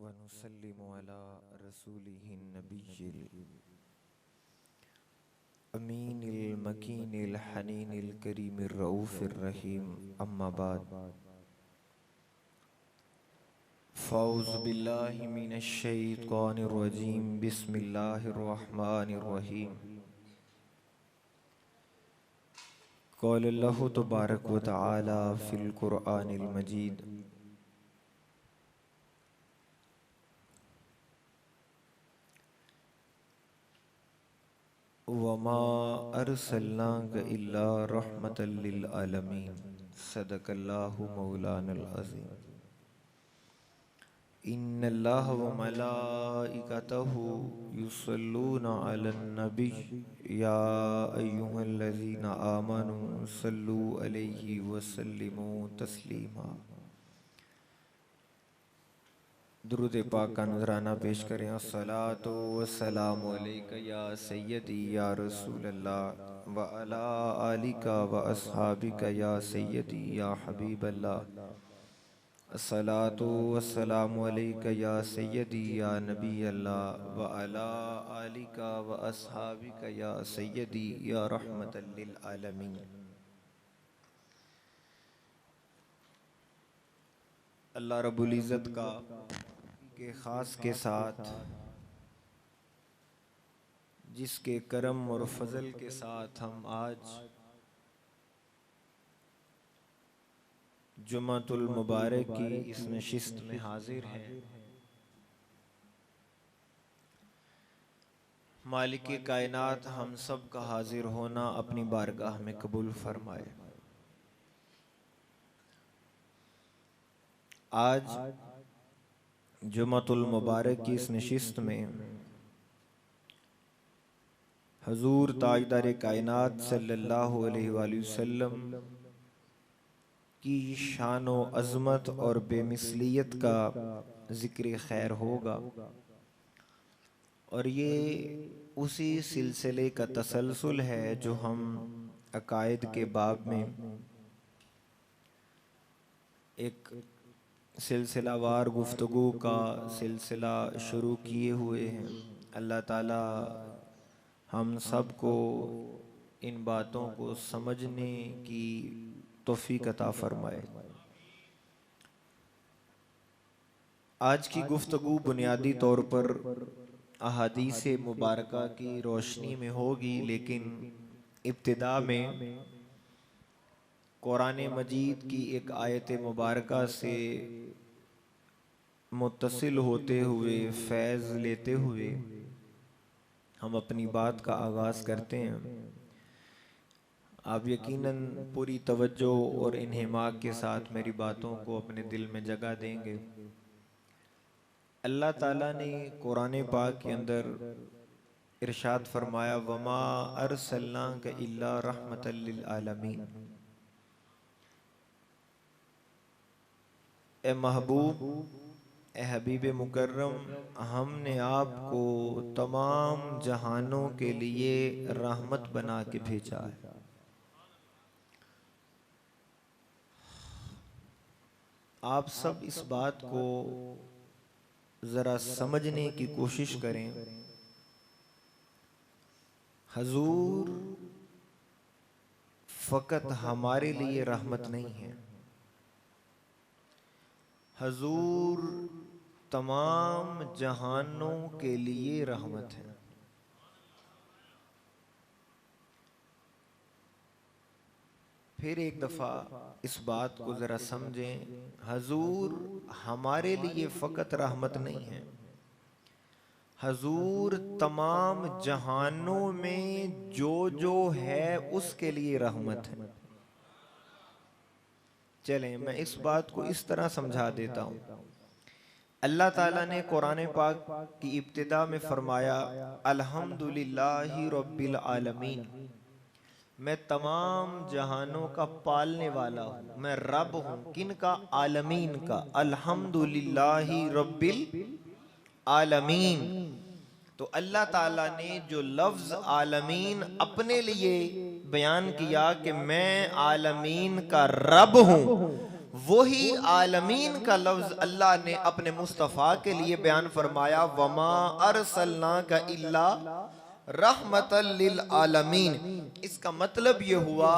वनुसल्लिमु अला रसूलिहिन नबिय्यिल अमीनिल मकीनिल हनीनिल करीमिर रऊफिर रहीम अम्मा बाद फ़ौज़ु बिल्लाहि मिनश शैतानिर रजीम बिस्मिल्लाहिर रहमानिर रहीम क़ाल अल्लाहु तबारक व तआला फ़िल क़ुरआनिल मजीद वमा अरसलनाका इल्ला रहमतल लिल आलमीन सदक़ल्लाहु मौलानल अज़ीम इन्नल्लाह व मलाइकतहु युसल्लूना अलन नबी या अय्युहल्लज़ीना आमनू सल्लू अलैहि व सल्लिमू तस्लीमा। दुरूद पाक का नजराना पेश करें। अस्सलातु वस्सलामु अलैका या सय्यदी या रसूलल्लाह व अला आलिका व अस्हाबिका या सय्यदी या हबीबल्लाह। अस्सलातु वस्सलामु अलैका या सय्यदी या नबी अल्लाह व अला आलिका व अस्हाबिका या सय्यदी या रहमतल लिल आलमीन। अल्लाह रब्बुल इज़्ज़त का के ख़ास के साथ जिसके करम और फजल के साथ हम आज जुमातुल मुबारक की इस नशिस्त में हाजिर हैं, मालिक कायनात हम सब का हाजिर होना अपनी बारगाह में कबूल फरमाए। आज जुमातुल मुबारक की इस नशिस्त में हजूर ताजदार कायनात सल्लल्लाहु अलैहि वसल्लम की शान व अज़मत और बेमिसलियत का ज़िक्र खैर होगा और ये उसी सिलसिले का तसलसल है जो हम अकायद के बाब में एक सिलसिलावार गुफ्तगू का सिलसिला शुरू किए हुए हैं। अल्लाह ताला हम सब को इन बातों को समझने की तौफीक अता फरमाए। आज की गुफ्तगू बुनियादी तौर पर अहादीस मुबारका की रोशनी में होगी, लेकिन इब्तिदा में कुरान मजीद की एक आयत मुबारका से मुत्तसिल होते हुए फैज़ लेते हुए हम अपनी बात का आगाज़ करते हैं। आप यकीनन पूरी तवज्जो और इन्हिमाक के साथ मेरी बातों को अपने दिल में जगह देंगे। अल्लाह ताला ने कुरान पाक के अंदर इरशाद फरमाया, वमा अरसलनाका इल्ला रहमतल लिल आलमीन। ए महबूब, ए हबीब मुकर्रम, हमने आपको तमाम जहानों के लिए रहमत बना के भेजा है। आप सब इस बात को ज़रा समझने की कोशिश करें। हजूर फ़कत हमारे लिए रहमत नहीं है, हजूर तमाम जहानों के लिए रहमत है। फिर एक दफ़ा इस बात को ज़रा समझें। हजूर हमारे लिए फ़कत रहमत नहीं है, हजूर तमाम जहानों में जो है उसके लिए रहमत है। चलें मैं इस बात को इस तरह समझा देता हूँ। अल्लाह ताला ने कुरान पाक की इब्तिदा में फरमाया, अल्हम्दुलिल्लाहि रब्बिल आलमीन, मैं तमाम जहानों का पालने वाला हूँ, मैं रब हूँ। किन का? आलमीन का। अल्हम्दुलिल्लाहि रब्बिल आलमीन। तो अल्लाह ताला ने जो लफ्ज़ आलमीन अपने लिए बयान किया कि मैं आलमीन का रब हूँ, वही आलमीन का लफ्ज अल्लाह ने अपने मुस्तफ़ा के लिए बयान फरमाया, वमा अरसलनाका इल्ला रहमतल लिल आलमीन। इसका मतलब ये हुआ,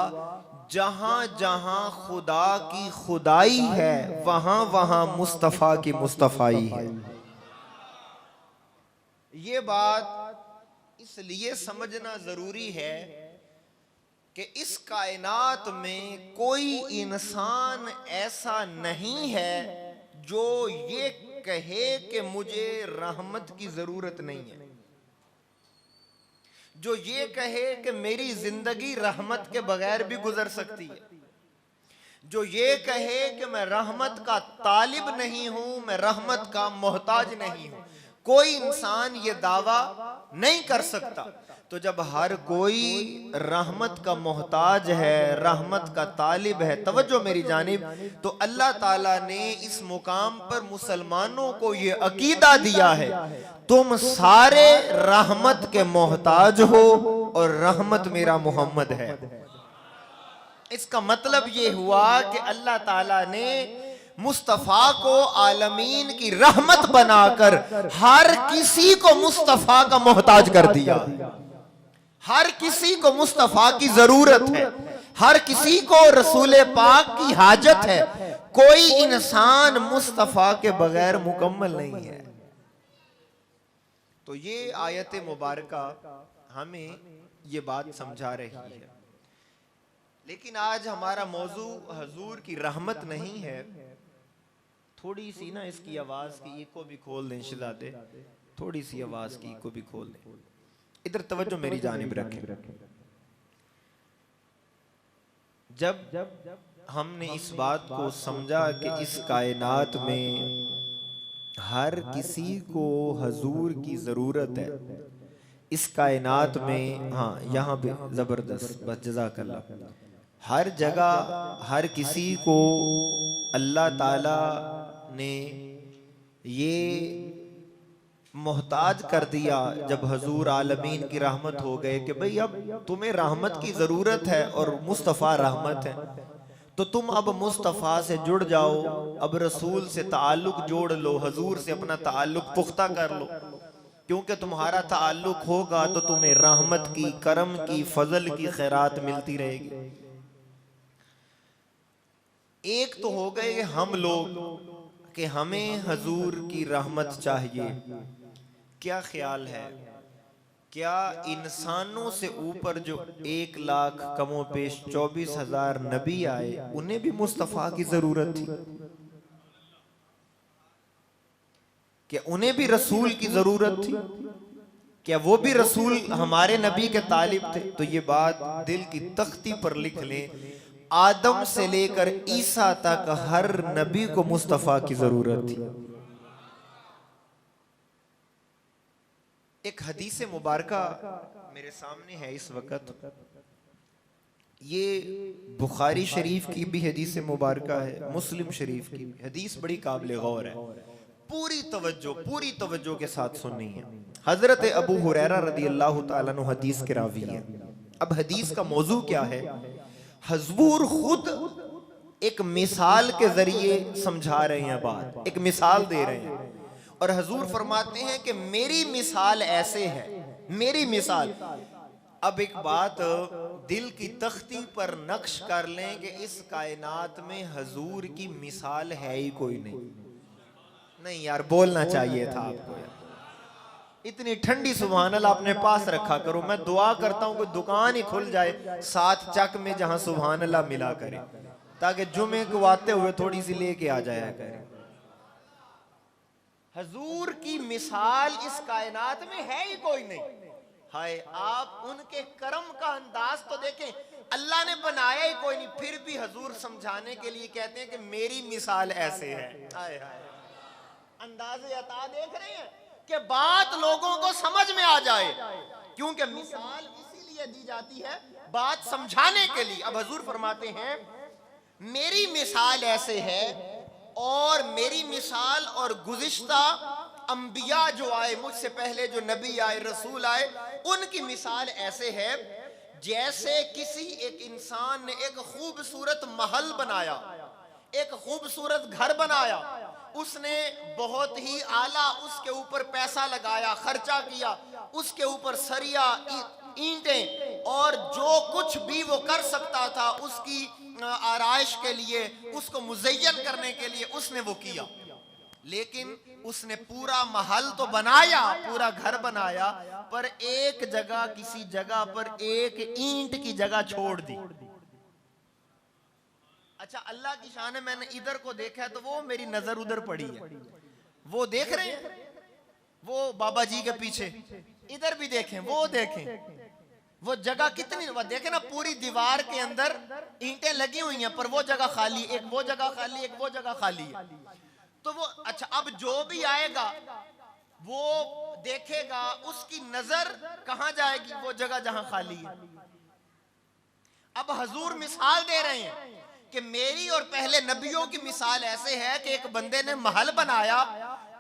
जहां जहां खुदा की खुदाई है वहां वहां मुस्तफ़ा की मुस्तफ़ाई है। ये बात इसलिए समझना जरूरी है कि इस कायनात में कोई इंसान ऐसा नहीं है जो ये कहे कि मुझे रहमत की जरूरत नहीं है, जो ये कहे कि मेरी जिंदगी रहमत के बगैर भी गुजर सकती है, जो ये कहे कि मैं रहमत का तालिब नहीं हूं, मैं रहमत का मोहताज नहीं हूं। कोई इंसान ये दावा नहीं कर सकता। तो जब हर कोई रहमत का मोहताज है, रहमत का तालिब है, तवज्जो मेरी जानिब, तो अल्लाह ताला ने इस मुकाम पर मुसलमानों को ये अकीदा दिया है, तुम सारे रहमत के मोहताज हो और रहमत मेरा मोहम्मद है। इसका मतलब ये हुआ कि अल्लाह ताला ने मुस्तफ़ा को आलमीन की रहमत बनाकर हर किसी को मुस्तफ़ा का मोहताज कर दिया। हर किसी को मुस्तफ़ा की जरूरत है, हर किसी को रसूल पाक की हाजत है। कोई इंसान मुस्तफ़ा के बगैर मुकम्मल नहीं है। तो ये आयत मुबारका हमें ये बात समझा रही है। लेकिन आज हमारा मौजू हजूर की रहमत नहीं है। थोड़ी सी ना इसकी आवाज की को भी खोल दें शहजादे, थोड़ी सी आवाज की को भी खोल दें। इधर तवज्जो मेरी जानिब रखें। जब हमने इस बात को समझा कि इस कायनात में हर किसी को हजूर की जरूरत है, इस कायनात में, हाँ यहाँ पे जबरदस्त, बस जज़ाकल्लाह, हर जगह हर किसी को अल्लाह ताला ने ये मोहताज कर दिया। जब हजूर आलमीन की रहमत हो गए कि भाई अब तुम्हें रहमत की जरूरत है और मुस्तफ़ा रहमत है, तो तुम अब मुस्तफ़ा से जुड़ जाओ, अब रसूल से ताल्लुक जोड़ लो, हजूर से अपना ताल्लुक पुख्ता कर लो, क्योंकि तुम्हारा ताल्लुक होगा तो तुम्हें रहमत की, करम की, फजल की खैरात मिलती रहेगी। एक तो हो गए हम लोग कि हमें हजूर की रहमत चाहिए। क्या ख्याल है, क्या इंसानों से ऊपर जो 1,00,000 कमो पेश 24,000 नबी आए, उन्हें भी मुस्तफ़ा की जरूरत थी? क्या उन्हें भी रसूल की जरूरत थी? क्या वो भी रसूल हमारे नबी के तालिब थे? तो ये बात दिल की तख्ती पर लिख लें, आदम से लेकर ईसा तक हर नबी को मुस्तफ़ा की जरूरत थी। एक हदीस मुबारका मेरे सामने है इस वक्त, ये बुखारी शरीफ की भी हदीस मुबारका है, मुस्लिम शरीफ की भी हदीस बड़ी काबिल गौर है। पूरी तवज्जो के साथ सुननी है। हजरत अबू हुरैरा रदी अल्लाह ताला अन्हु हदीस के रावी है। अब हदीस का मौजू क्या है? हजूर खुद एक मिसाल के जरिए समझा रहे हैं बात, एक मिसाल दे रहे हैं, और हजूर फरमाते हैं कि मेरी मिसाल ऐसे है, मेरी मिसाल। अब एक बात दिल की तख्ती पर नक्श कर लें कि इस कायनात में हजूर की मिसाल है ही कोई नहीं यार, बोलना चाहिए था आपको यार। इतनी ठंडी सुभान अल्लाह अपने पास रखा करो। मैं दुआ करता हूं कि दुकान ही खुल जाए 7 चक में, जहां सुभान अल्लाह मिला करे, ताकि जुमे को आते हुए थोड़ी सी लेके आ जाया करे। हजूर की मिसाल इस कायनात में है ही कोई नहीं। हाय, आप उनके करम का अंदाज तो देखें, अल्लाह ने बनाया ही कोई नहीं, फिर भी हजूर समझाने के लिए कहते हैं कि मेरी मिसाल ऐसे है। हाय हाय, अंदाज़े अता देख रहे हैं कि बात लोगों को समझ में आ जाए, क्योंकि मिसाल इसीलिए दी जाती है, बात समझाने के लिए। अब हजूर फरमाते हैं मेरी मिसाल ऐसे है, और मेरी मिसाल और गुज़िश्ता अंबिया जो आए, मुझसे पहले जो नबी आए, रसूल आए, उनकी मिसाल ऐसे है जैसे किसी एक इंसान ने एक खूबसूरत महल बनाया, एक खूबसूरत घर बनाया, उसने बहुत ही आला उसके ऊपर पैसा लगाया, खर्चा किया, उसके ऊपर सरिया, ईंटें और जो कुछ भी वो कर सकता था उसकी आराइश के लिए, उसको मुज़य्यन करने के लिए उसने वो किया। लेकिन उसने पूरा महल तो बनाया, पूरा घर बनाया, पर एक जगह, किसी जगह पर एक ईंट की जगह छोड़ दी। अच्छा, अल्लाह की शान है, मैंने इधर को देखा है तो वो मेरी नजर उधर पड़ी है, वो देख रहे हैं, वो बाबा जी के पीछे, इधर भी देखें, वो देखें, वो जगह कितनी, वो देखें ना, पूरी दीवार के अंदर ईंटें लगी हुई हैं, पर वो जगह खाली, एक वो जगह खाली, एक वो जगह खाली है। तो वो, अच्छा, अब जो भी आएगा वो देखेगा, उसकी नजर कहां जाएगी? वो जगह जहां खाली है। अब हजूर मिसाल दे रहे हैं कि मेरी और पहले नबियों की मिसाल ऐसे है कि एक बंदे ने महल बनाया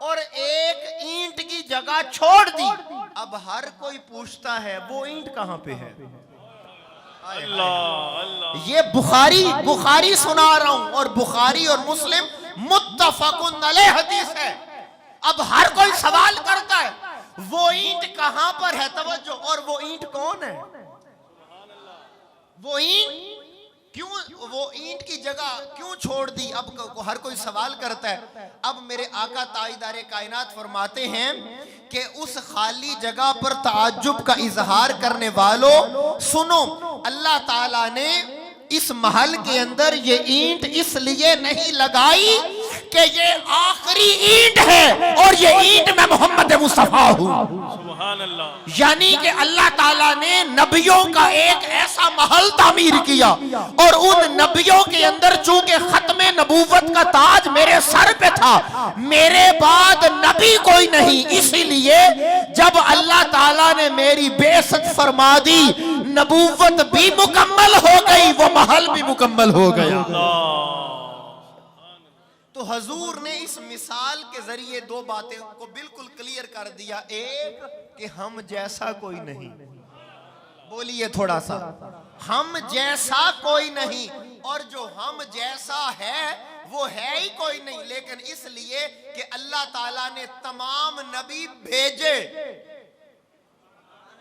और एक ईंट की जगह छोड़ दी। अब हर कोई पूछता है वो ईंट कहां पे है? अल्लाह अल्लाह, ये बुखारी सुना रहा हूं, और बुखारी और मुस्लिम मुत्तफकुन अलैह हदीस है। अब हर कोई सवाल करता है वो ईंट कहां पर है? तवज्जो, और वो ईंट कौन है? वो ईंट क्यों, वो ईंट की जगह क्यों छोड़ दी? अब हर कोई सवाल करता है। अब मेरे आका ताईदारे कायनात फरमाते हैं कि उस खाली जगह पर ताज्जुब का इजहार करने वालों, सुनो, अल्लाह ताला ने इस महल के अंदर ये ईंट इसलिए नहीं लगाई कि ये आखिरी ईंट है और ये ईंट मैं मोहम्मद मुस्तफा हूं। सुभान अल्लाह। यानी कि अल्लाह ताला ने नबियों का एक ऐसा महल तामीर किया, और उन नबियों के अंदर चूंकि खत्मे नबूवत का ताज मेरे सर पे था, मेरे बाद नबी कोई नहीं, इसीलिए जब अल्लाह ताला ने मेरी बेइज्जत फरमा दी, नबूवत भी मुकम्मल हो गई, वो महल भी मुकम्मल हो गया। तो हजूर ने इस मिसाल के जरिए दो बातें को बिल्कुल क्लियर कर दिया। एक कि हम जैसा कोई नहीं, बोलिए थोड़ा सा, हम जैसा कोई नहीं, और जो हम जैसा है वो है ही कोई नहीं, लेकिन इसलिए कि अल्लाह ताला ने तमाम नबी भेजे।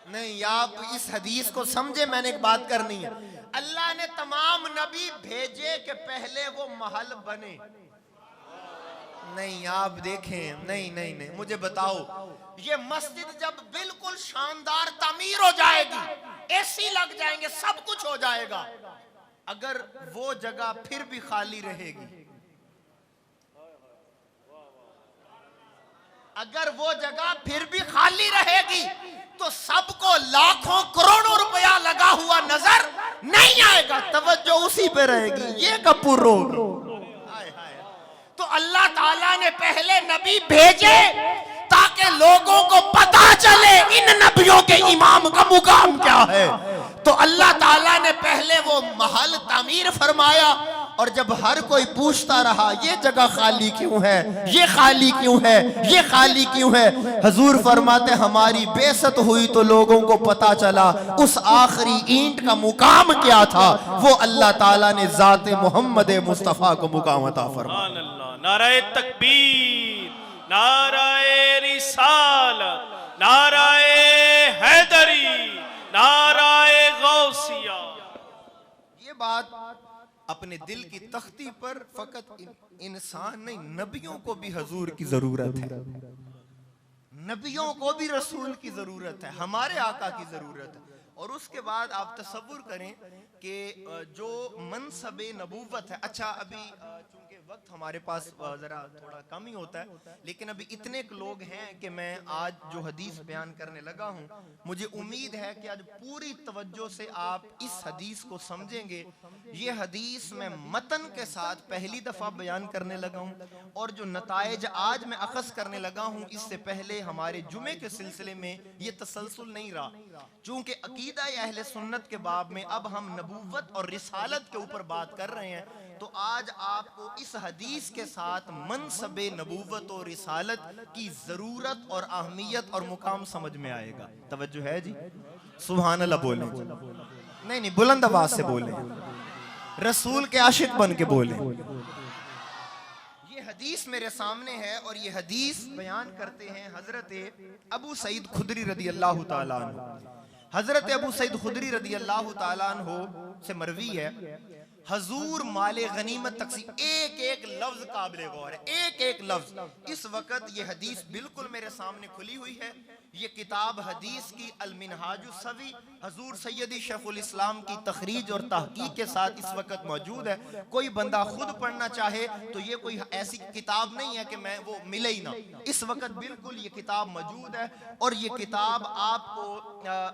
नहीं, आप इस हदीस को समझे, मैंने एक बात करनी है। अल्लाह ने तमाम नबी भेजे कि पहले वो महल बने। नहीं, आप देखें, नहीं नहीं नहीं, मुझे बताओ, ये मस्जिद जब बिल्कुल शानदार तामीर हो जाएगी, एसी लग जाएंगे, सब कुछ हो जाएगा, अगर वो जगह फिर भी खाली रहेगी, अगर वो जगह फिर भी खाली रहेगी, तो सबको लाखों करोड़ों रुपया लगा हुआ नजर नहीं आएगा, तवज्जो उसी पे रहेगी, ये कपूर रोग। तो अल्लाह ताला ने पहले नबी भेजे ताकि लोगों को पता चले इन नबियों के इमाम का मुकाम क्या है। तो अल्लाह ताला ने पहले वो महल तामीर फरमाया, और जब हर कोई पूछता रहा ये जगह खाली क्यों है, ये खाली क्यों है, ये खाली क्यों है, हजूर फरमाते हमारी बेइज्जत हुई तो लोगों को पता चला उस आखिरी ईंट का मुकाम क्या था, वो अल्लाह ताला ने जाते मोहम्मद मुस्तफा को मुकाम अता फरमाया। नाराए तकबीर, नाराए रिसालत, नाराए हैदरी, नाराए गौसिया। ये बात अपने दिल की तख्ती पर फकत इंसान नहीं, नबियों को भी हजूर की जरूरत है, नबियों को भी रसूल की जरूरत है, हमारे आका की जरूरत है। और उसके बाद आप तसव्वुर करें कि जो मनसबे नबूवत है, अच्छा अभी चूंकि वक्त हमारे पास जरा थोड़ा कम ही होता है, लेकिन अभी इतने लोग हैं कि मैं आज जो हदीस बयान करने लगा हूं, मुझे उम्मीद है कि आज पूरी तवज्जो से आप इस हदीस को समझेंगे। ये हदीस मैं मतन के साथ पहली दफा बयान करने लगा हूं, और जो नताइज आज मैं अखज़ करने लगा हूं, इससे पहले हमारे जुमे के सिलसिले में ये तसलसल नहीं रहा, चूंकि अकीदा अहले सुन्नत के बाब में अब हम नबूवत और रिसालत के ऊपर बात कर रहे हैं, तो आज आपको इस हदीस के साथ मनसबे नबूवत और रिसालत की जरूरत और अहमियत और मुकाम समझ में आएगा। तवज्जो है जी? सुभान अल्लाह बोले, नहीं नहीं बुलंद आवाज से बोले, रसूल के आशिक बन के बोले, हदीस मेरे सामने है और ये हदीस बयान करते हैं हजरत अबू सईद खुदरी रदी अल्लाह ताला अन्हु। हजरत अबू सईद खुदरी रदी अल्लाह ताला अन्हु से मरवी है, हजूर माले गनीमत तकसीम, एक एक लफ्ज काबिल गौर है, एक एक लफ्ज। इस वक्त ये हदीस बिल्कुल मेरे सामने खुली हुई है। ये किताब हदीस की अल मिनहाजुस सवी हजूर सैयदी शेखुल इस्लाम की तखरीज और तहकीक के साथ इस वक्त मौजूद है। कोई बंदा खुद पढ़ना चाहे तो ये कोई ऐसी किताब नहीं है कि मैं वो मिले ही ना, इस वक्त बिल्कुल ये किताब मौजूद है। और ये किताब आपको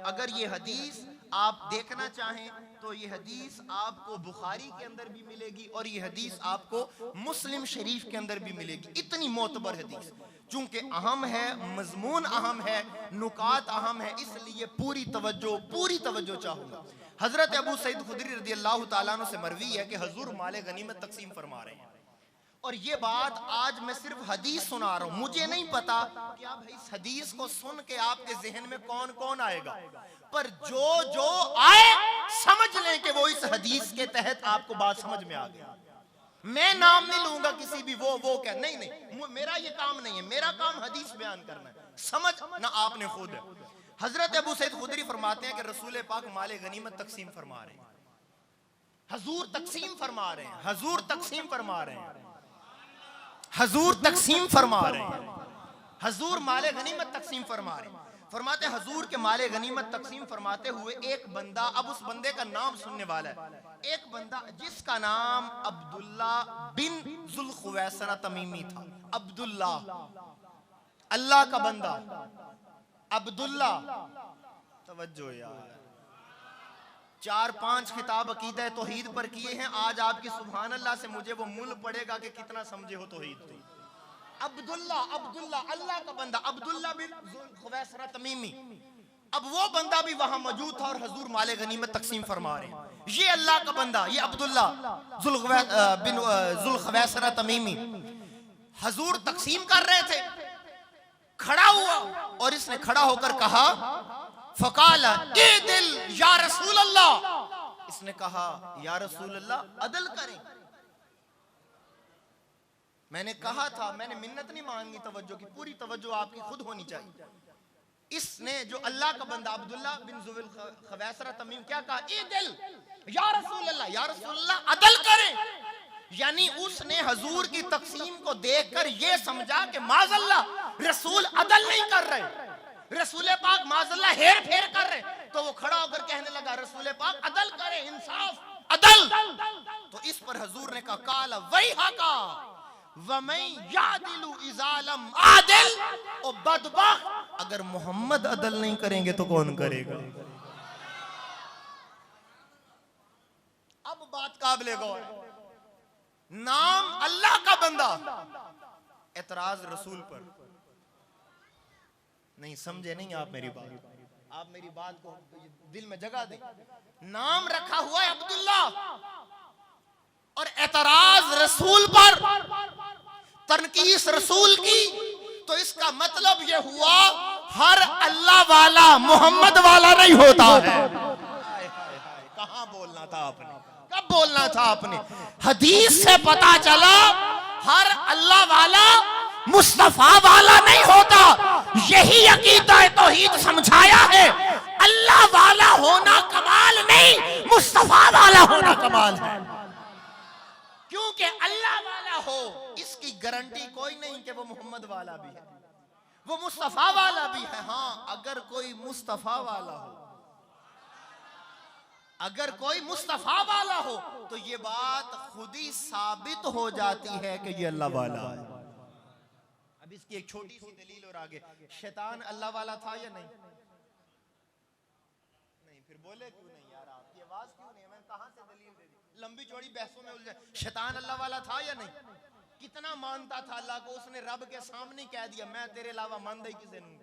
अगर ये हदीस आप देखना चाहें तो ये हदीस आपको बुखारी के अंदर भी मिलेगी और ये हदीस आपको मुस्लिम शरीफ के अंदर भी मिलेगी। इतनी मोतबर हदीस, चूंकि अहम है, मजमून अहम है, नुकात अहम है, इसलिए पूरी तवज्जो चाहूंगा। हजरत अबू सईद खुदरी रज़ी अल्लाह ताला अन्हु से मरवी है कि हुजूर माले गनीमत तकसीम फरमा रहे हैं। और ये बात आज मैं सिर्फ हदीस सुना रहा हूं, मुझे नहीं पता कि आप इस हदीस को सुन के आपके जहन में कौन कौन आएगा, पर जो जो आए समझ लें कि वो इस हदीस के तहत आपको बात समझ में आ गया। मैं नाम नहीं लूंगा किसी भी वो क्या, नहीं, मेरा ये काम नहीं है, मेरा काम हदीस बयान करना है, समझ ना आपने खुद है। हजरत अबू सईद खुदरी फरमाते हैं कि रसूल पाक माले गनीमत तकसीम फरमा रहे हैं, हजूर तकसीम फरमा रहे हैं, हजूर तकसीम फरमा रहे हैं, हजूर तकसीम फरमा रहे हैं, हजूर माले गनीमत तकसीम फरमा रहे हैं। फरमाते हजूर के माले गनीमत तकसीम फरमाते हुए एक बंदा, अब उस बंदे का नाम सुनने वाला है, एक बंदा जिसका नाम अब्दुल्ला बिन जुल्खुवैसरा तमीमी था। अब्दुल्ला, अल्लाह का बंदा अब्दुल्ला। तवज्जो यार, 4-5 खिताब अकीदा तौहीद पर किए हैं, आज आपकी सुभान अल्लाह से मुझे वो मुल पड़ेगा कि कितना समझे हो तौहीद। अब्दुल्ला, अब्दुल्ला अल्लाह का बंदा, अब्दुल्ला बिन जुल्खुवैसरा तमीमी। अब वो बंदा भी वहां मौजूद था और हजूर माले गनीमत तकसीम फरमा रहे हैं। ये अल्लाह का बंदा, ये अब्दुल्ला बिन जुल्खुवैसरा तमीमी हजूर तकसीम कर रहे थे, खड़ा हुआ और इसने खड़ा होकर कहा, फकाला ए दिल या रसूल अल्लाह, इसने कहा या रसूल अल्लाह अदल करें। मैंने कहा था, मैंने मिन्नत नहीं मांगी तवज्जो की, पूरी तवज्जो आपकी खुद होनी चाहिए। इसने जो अल्लाह का बंदा अब्दुल्ला बिन जुल्खुवैसरा तमीम क्या कहा, ए दिल या रसूल अल्लाह, या रसूल अल्लाह अदल करें। यानी उसने हजूर की तकसीम को देखकर यह समझा कि माज़अल्लाह रसूल अदल नहीं कर रहे, रसूल पाक माज़अल्लाह हेर फेर कर रहे। तो वो खड़ा होकर कहने लगा, रसूल पाक अदल करे, इंसाफ, अदल। तो इस पर हजूर ने कहा, काला वही हाका वमई यादिलु इज़ालम आदिल, ओ बदबख्त अगर मोहम्मद अदल नहीं करेंगे तो कौन करेगा। अब बात काबिल गौर, नाम अल्लाह का बंदा, एतराज रसूल पर। नहीं समझे नहीं आप मेरी बात, आप मेरी बात को दिल में जगह दें। नाम रखा हुआ है अब्दुल्ला और एतराज रसूल पर, तनकीस रसूल की, तो इसका मतलब यह हुआ हर अल्लाह वाला मोहम्मद वाला नहीं होता है। कहां बोलना था आपने, कब बोलना था आपने। हदीस से पता चला हर अल्लाह वाला मुस्तफा वाला नहीं होता। यही अकीदा तौहीद समझाया है, अल्लाह वाला होना कमाल नहीं, मुस्तफा वाला होना कमाल है। क्योंकि अल्लाह वाला हो इसकी गारंटी कोई नहीं कि वो मोहम्मद वाला भी है, वो मुस्तफा वाला भी है। हाँ, अगर कोई मुस्तफा वाला हो, अगर कोई मुस्तफा वाला हो तो ये बात खुद ही साबित हो जाती है कि ये अल्लाह वाला है। अब इसकी एक छोटी सी दलील और आगे, शैतान अल्लाह वाला था या नहीं? नहीं, फिर बोले क्यों नहीं यार, आपकी आवाज क्यों नहीं? मैं कहां से दलील दे दी, लंबी चौड़ी बहसों में उलझे। शैतान अल्लाह वाला था या नहीं? कितना मानता था अल्लाह को, उसने रब के सामने कह दिया मैं तेरे अलावा मानता ही किसी नहीं,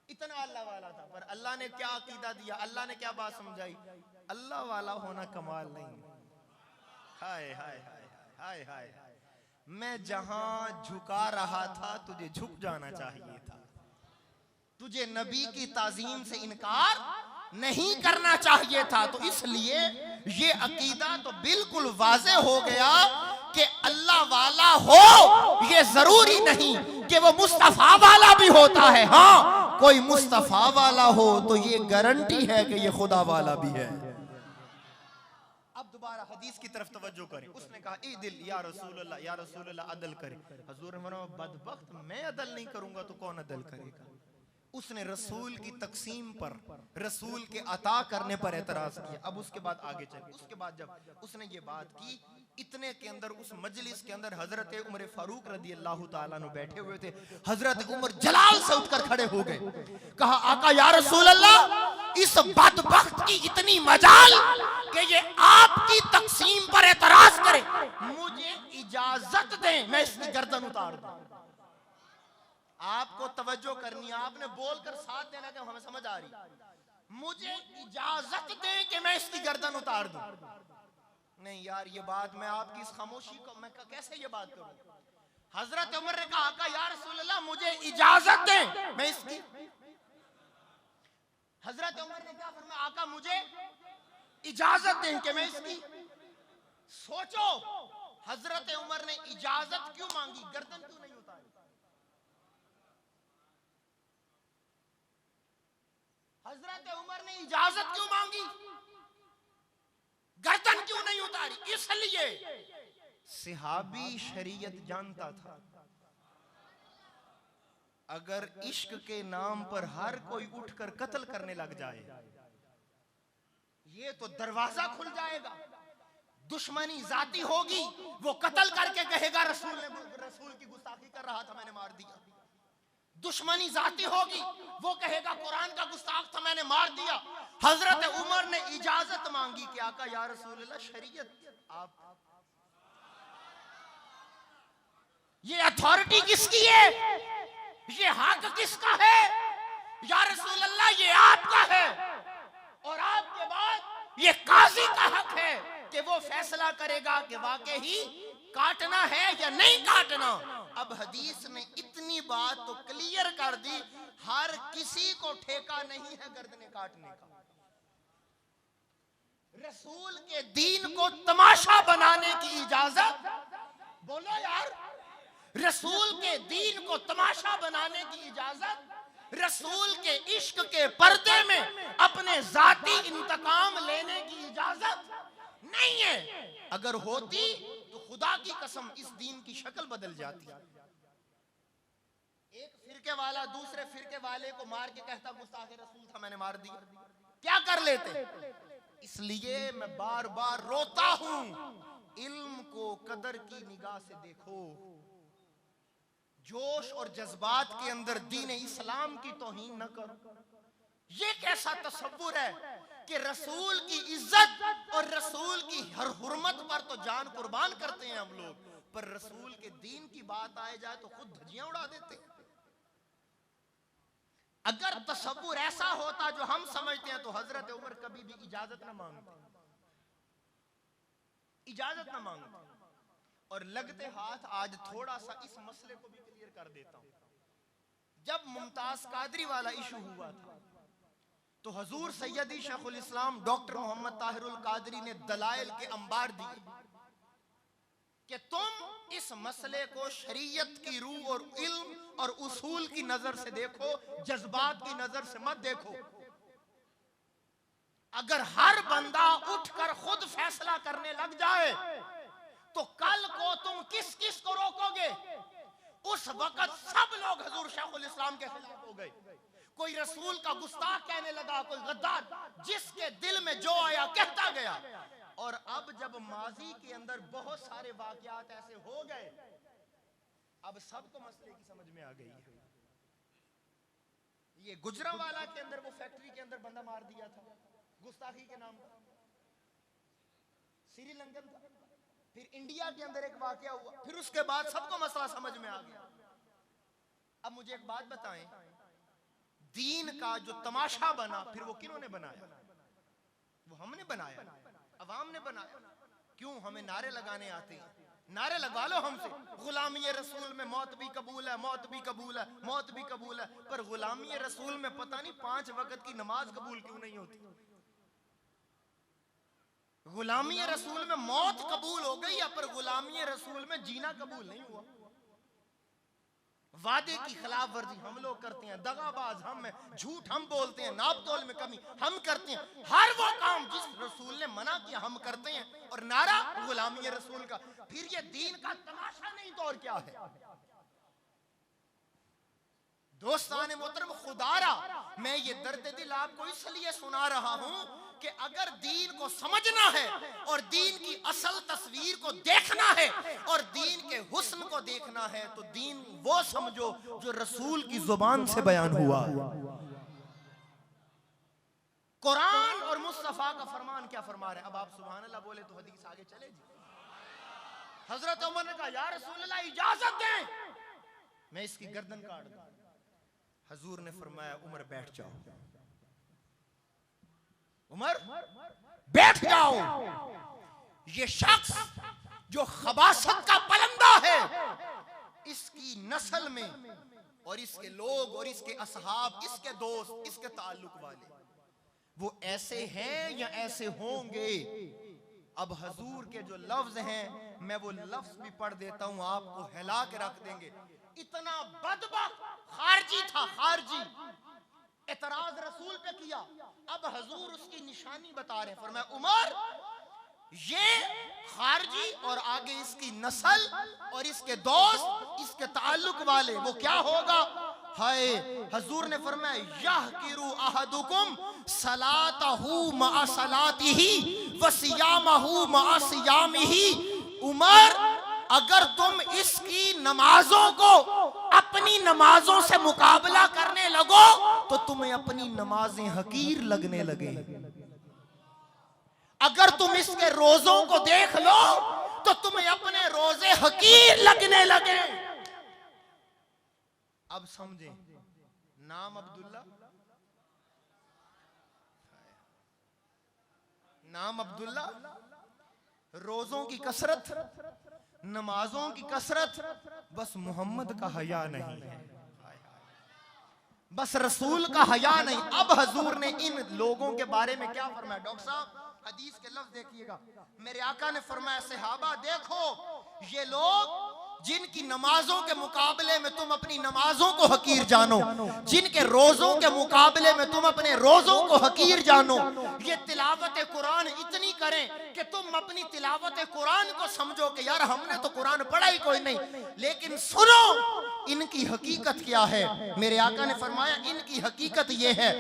इतना अल्लाह वाला था। पर अल्लाह ने क्या अकीदा दिया, अल्लाह ने क्या बात समझाई, अल्लाह वाला होना कमाल नहीं। हाय हाय हाय हाय हाय, मैं जहां झुका रहा था तुझे झुक जाना चाहिए था, तुझे नबी की ताजीम से इनकार नहीं करना चाहिए था। तो इसलिए ये अकीदा तो बिल्कुल वाज़े हो गया कि अल्लाह वाला हो ये जरूरी नहीं कि वो मुस्तफा वाला भी होता है। हाँ, कोई मुस्तफा वाला हो तो ये गारंटी है कि ये खुदा वाला भी है। अब दोबारा हदीस की तरफ तवज्जो करें। उसने कहा ई दिल या रसूल अल्लाह अदल करे। हुजूर ने फरमाया बदबख्त, मैं अदल नहीं करूंगा तो कौन अदल करेगा। उसने रसूल की तकसीम पर, रसूल के अता करने पर एतराज किया। अब उसके बाद आगे चल, उसके बाद जब उसने ये बात की, इतने के अंदर उस मजलिस के अंदर हजरत उमर फारूक रदी अल्लाह ताला अन्हु बैठे हुए थे। हजरत उमर जलाल से उठकर खड़े हो गए, कहा आका या रसूल अल्लाह, इस बदबख्त की इतनी मजाल कि ये आपकी तकसीम पर एतराज करे, मुझे इजाजत दें मैं इसकी गर्दन उतार दूं। आपको तवज्जो करनी है, आपने बोलकर साथ देना कि हमें समझ आ रही। मुझे इजाजत दें कि मैं इसकी गर्दन उतार दूं। नहीं यार, ये बात मैं आपकी इस खामोशी को मैं कैसे ये बात करूं। हजरत उमर ने कहा आका या रसूल अल्लाह, मुझे इजाजत दें मैं इसकी। हजरत उमर ने क्या फरमाया, आका मुझे इजाजत दें कि मैं इसकी। सोचो, हजरत उमर ने इजाजत क्यों मांगी, गर्दन क्यों नहीं उतारी। हजरत उमर ने इजाजत क्यों मांगी, गर्दन क्यों नहीं उतारी। इसलिए सहाबी शरीयत जानता था, अगर इश्क के नाम पर हर कोई उठकर कत्ल करने लग जाए, ये तो दरवाजा खुल जाएगा, दुश्मनी जाती होगी, वो कत्ल करके कहेगा रसूल की गुस्ताखी कर रहा था मैंने मार दिया। दुश्मनी जाती होगी, वो कहेगा कुरान का गुस्ताख था मैंने मार दिया। हजरत उमर ने इजाजत मांगी कि आका या रसूल अल्लाह, शरीयत आप, ये अथॉरिटी किसकी है, ये हक किसका है। या रसूल अल्लाह, ये आपका है और आपके बाद ये काजी का हक है कि वो फैसला करेगा कि वाकई ही काटना है या नहीं काटना। अब हदीस ने इतनी बात तो क्लियर कर दी, हर किसी को ठेका नहीं है गर्दनें काटने का। रसूल के दीन को तमाशा बनाने की इजाजत, बोलो यार, रसूल के दीन को तमाशा बनाने की इजाजत, रसूल के इश्क के पर्दे में अपने जाती इंतकाम लेने की इजाजत नहीं है। अगर होती तो खुदा की कसम इस दीन की शक्ल बदल जाती। एक फिरके वाला दूसरे फिरके वाले को मार के कहता गुस्ताखे रसूल था मैंने मार दिया, क्या कर लेते। इसलिए मैं बार बार रोता हूं, इल्म को कदर की निगाह से देखो। जोश और जज्बात के अंदर दीन इस्लाम की तौहीन न करो। ये कैसा तसव्वुर है कि रसूल की इज्जत और रसूल की हर हुर्मत पर तो जान कुर्बान करते हैं हम लोग, पर रसूल के दीन की बात आए जाए तो खुद धज्जियां उड़ा देते हैं। अगर तसव्वुर ऐसा होता जो हम समझते हैं तो हजरत उमर कभी भी इजाजत ना मांगते, इजाजत ना मांगते। और लगते हाथ आज थोड़ा सा इस मसले को भी क्लियर कर देता हूं। जब मुमताज कादरी वाला इशू हुआ था तो हजूर सैयदी शेखुल इस्लाम डॉक्टर मोहम्मद ताहिरुल कादरी ने दलाइल के अंबार दिए कि तुम इस मसले को शरीयत की रूह और इल्म और उसूल की नजर से देखो, जज्बात की नजर से मत देखो। अगर हर बंदा उठकर खुद फैसला करने लग जाए तो कल को तुम किस किस को रोकोगे। उस वक्त सब लोग हजूर शेखुल इस्लाम के खिलाफ हो गए। कोई रसूल का गुस्ताख कहने लगा, कोई गद्दार, जिसके दिल में जो आया कहता गया। और अब जब माजी के अंदर बहुत सारे वाकयात ऐसे हो गए, अब सबको मसले की समझ में आ गई है। ये गुजरांवाला के अंदर वो फैक्ट्री के अंदर बंदा मार दिया था गुस्ताखी के नाम पर, श्रीलंकन था। फिर इंडिया के अंदर एक वाकया हुआ, फिर उसके बाद सबको मसला समझ में आ गया। अब मुझे एक बात बताएं, दीन का जो तमाशा बना फिर वो किन्होंने बनाया? वो हमने बनाया, अवाम ने बनाया। क्यों हमें नारे लगाने आते हैं? नारे लगा लो हमसे, गुलामी रसूल में मौत भी कबूल है, मौत भी कबूल है, मौत भी कबूल है। पर गुलामी रसूल में पता नहीं 5 वक्त की नमाज कबूल क्यों नहीं होती। गुलामी रसूल में मौत कबूल हो गई है, पर गुलामी रसूल में जीना कबूल नहीं हुआ। वादे की खिलाफ वर्जी हम लोग करते हैं, दगाबाज हम हैं, झूठ हम बोलते हैं, नापतोल में कमी हम करते हैं। हर वो काम जिस रसूल ने मना किया हम करते हैं, और नारा गुलामी रसूल का। फिर ये दीन का तमाशा नहीं तो और क्या है। दोस्तान मोहतरम, खुदारा मैं ये दर्द दिल आपको इसलिए सुना रहा हूं कि अगर दीन को समझना है और दीन की असल तस्वीर को देखना है और दीन के हुस्न को देखना है, तो दीन वो समझो जो रसूल की जुबान से बयान हुआ। कुरान और मुस्तफा का फरमान क्या फरमा रहे हैं। अब आप सुभान अल्लाह बोले तो हदीस आगे चले जी। हजरत उमर ने कहा, या रसूल अल्लाह इजाजत दें, मैं इसकी गर्दन काट दूं। हजूर ने फरमाया, उमर बैठ जाओ, उमर बैठ जाओ। ये शख्स जो खबासत का पलंदा है, इसकी नस्ल में और इसके लोग और इसके असहाब, इसके दोस्त, इसके ताल्लुक वाले, वो ऐसे हैं या ऐसे होंगे। अब हजूर के जो लफ्ज हैं, मैं वो लफ्ज भी पढ़ देता हूं, आपको हिला के रख देंगे। इतना बदबख्त खारजी था, खारजी, एतराज रसूल पे किया। अब हजूर उसकी निशानी बता रहे हैं, फरमाया उमर ये खारजी और आगे इसकी नस्ल और इसके दोस्त, इसके ताल्लुक वाले, वो क्या होगा। हाय, हजूर ने फरमाया, यहकिरु अहदुकुम सलातहु मा सलातिही व सियामहु मा सियामिही। उमर, अगर तुम इसकी नमाजों को अपनी नमाजों से मुकाबला करने लगो तो तुम्हें अपनी नमाजें हकीर लगने लगे। अगर तुम इसके रोजों को देख लो तो तुम्हें अपने रोजे हकीर लगने लगे। अब समझे, नाम अब्दुल्ला, नाम अब्दुल्ला, रोजों की कसरत, नमाजों की कसरत, बस मोहम्मद का हया नहीं है, बस रसूल का हया नहीं। अब हजूर ने इन लोगों के बारे में क्या फरमाया। डॉक्टर साहब हदीस के लफ्ज देखिएगा। मेरे आका ने फरमाया, सहाबा देखो, ये लोग जिनकी नमाजों के मुकाबले में तुम अपनी नमाजों को हकीर जानो, जिनके रोजों के मुकाबले में तुम अपने रोजों को हकीर जानो, ये तिलावत कुरान इतनी करें कि तुम अपनी तिलावत कुरान को समझो कि यार हमने तो कुरान पढ़ा ही कोई नहीं, लेकिन सुनो इनकी हकीकत क्या है। मेरे आका ने फरमाया, इनकी हकीकत ये है,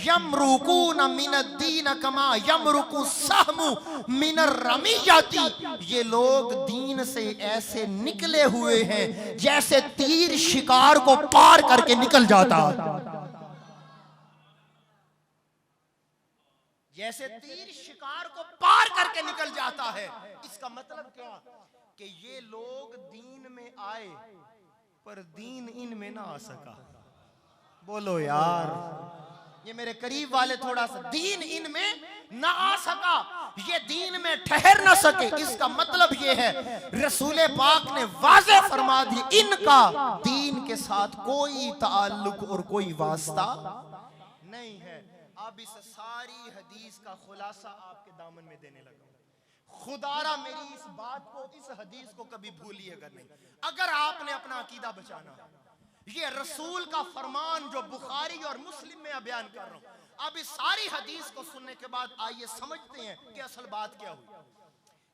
यमरुकून मिनद्दीन कमा यमरुकु सहमु मिनर रमियती। ये लोग दीन से ऐसे निकले हुए हैं जैसे तीर शिकार को पार करके निकल जाता, जैसे तीर शिकार को पार करके निकल जाता है। इसका मतलब क्या कि ये लोग दीन में आए पर दीन इनमें ना आ सका। बोलो यार, ये मेरे करीब वाले थोड़ा सा, दीन इनमें ना आ सका, ये दीन में ठहर ना सके। इसका मतलब ये है, रसूल पाक ने वाज़े फरमा दी, इनका दीन के साथ कोई ताल्लुक और कोई वास्ता नहीं है। अब इस सारी हदीस का खुलासा आपके दामन में देने लगा। खुदारा मेरी इस बात को, इस हदीस को कभी भूलिएगा नहीं। अगर आपने अपना अकीदा बचाना, ये रसूल का फरमान जो बुखारी और मुस्लिम में बयान कर रहा हूं, अब इस सारी हदीस को सुनने के बाद आइए समझते हैं कि असल बात क्या हुई।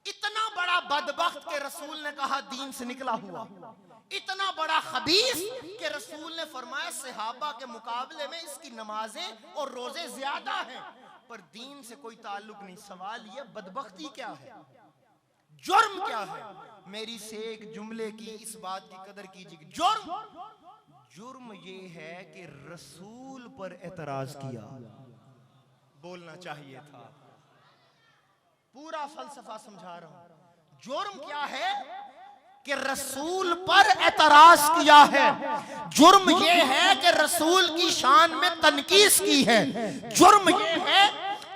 इतना बड़ा बदबख्त के रसूल ने कहा दीन से निकला हुआ, इतना बड़ा खबीस के रसूल ने फरमाया सहाबा के मुकाबले में इसकी नमाजें और रोजे ज्यादा हैं, पर दीन से कोई ताल्लुक नहीं। सवाल ये, बदबख्ती क्या है, जुर्म क्या है। मेरी से एक जुमले की इस बात की कदर कीजिए। जुर्म ये है कि रसूल पर एतराज किया, बोलना चाहिए था। पूरा फलसफा समझा रहा हूं। जुर्म क्या है कि रसूल पर एतराज किया है। जुर्म ये है कि रसूल की शान में तनकीस की है। जुर्म ये है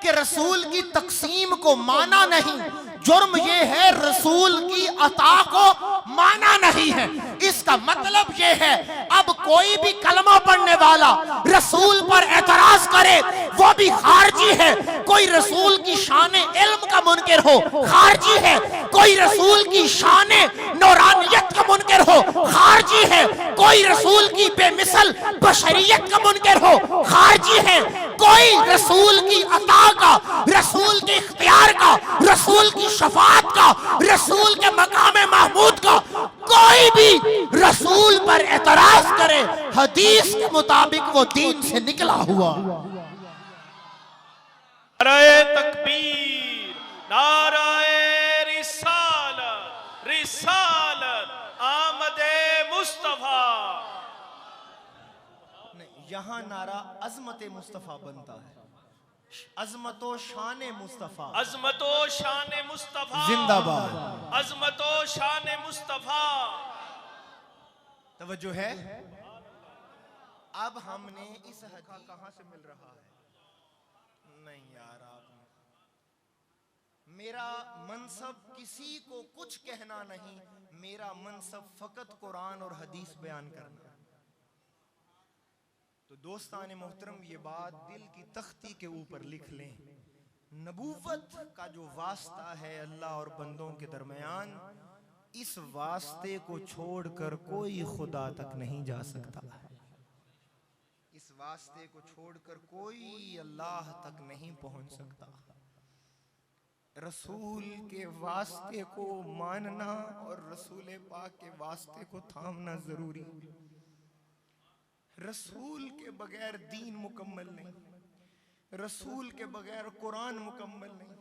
कि रसूल की तकसीम को माना नहीं। जुर्म ये है रसूल की अता को माना नहीं है। इसका मतलब ये है अब कोई भी कलमा पढ़ने वाला रसूल पर एतराज करे वो भी खारजी है। कोई रसूल की शान इल्म का मुनकिर हो खारजी है। कोई रसूल की शान नूरानियत का मुनकिर हो खारजी है। कोई रसूल की बेमिसल बशरियत का मुनकिर हो खारजी है। कोई रसूल की अता का, रसूल के इख्तियार का, रसूल की शफाअत का, रसूल के मकाम महमूद का कोई भी रसूल पर एतराज करे हदीस के मुताबिक वो दीन से निकला हुआ। नाराए तकबीर, नाराए रिसालत, रिसालत आमदे मुस्तफा। यहां नारा अजमत मुस्तफा बनता है। अजमतो शान मुस्तफा, अजमतो शान मुस्तफा जिंदाबाद। अजमतो शान मुस्तफा। तवज्जो है। अब हमने इस हदीस कहां से मिल रहा है? नहीं यार, आपने मेरा मनसब किसी को कुछ कहना नहीं, मेरा मनसब फकत कुरान और हदीस बयान करना। तो दोस्तान मोहतरम, ये बात दिल की तख्ती के ऊपर लिख लें। नबूवत का जो वास्ता है अल्लाह और बंदों के दरमियान, इस वास्ते को छोड़कर कोई खुदा तक नहीं जा सकता। इस वास्ते को छोड़कर कोई अल्लाह तक नहीं पहुंच सकता। रसूल के वास्ते को मानना और रसूल पाक के वास्ते को थामना जरूरी। रसूल के बगैर दीन मुकम्मल नहीं, रसूल के बगैर कुरान मुकम्मल नहीं,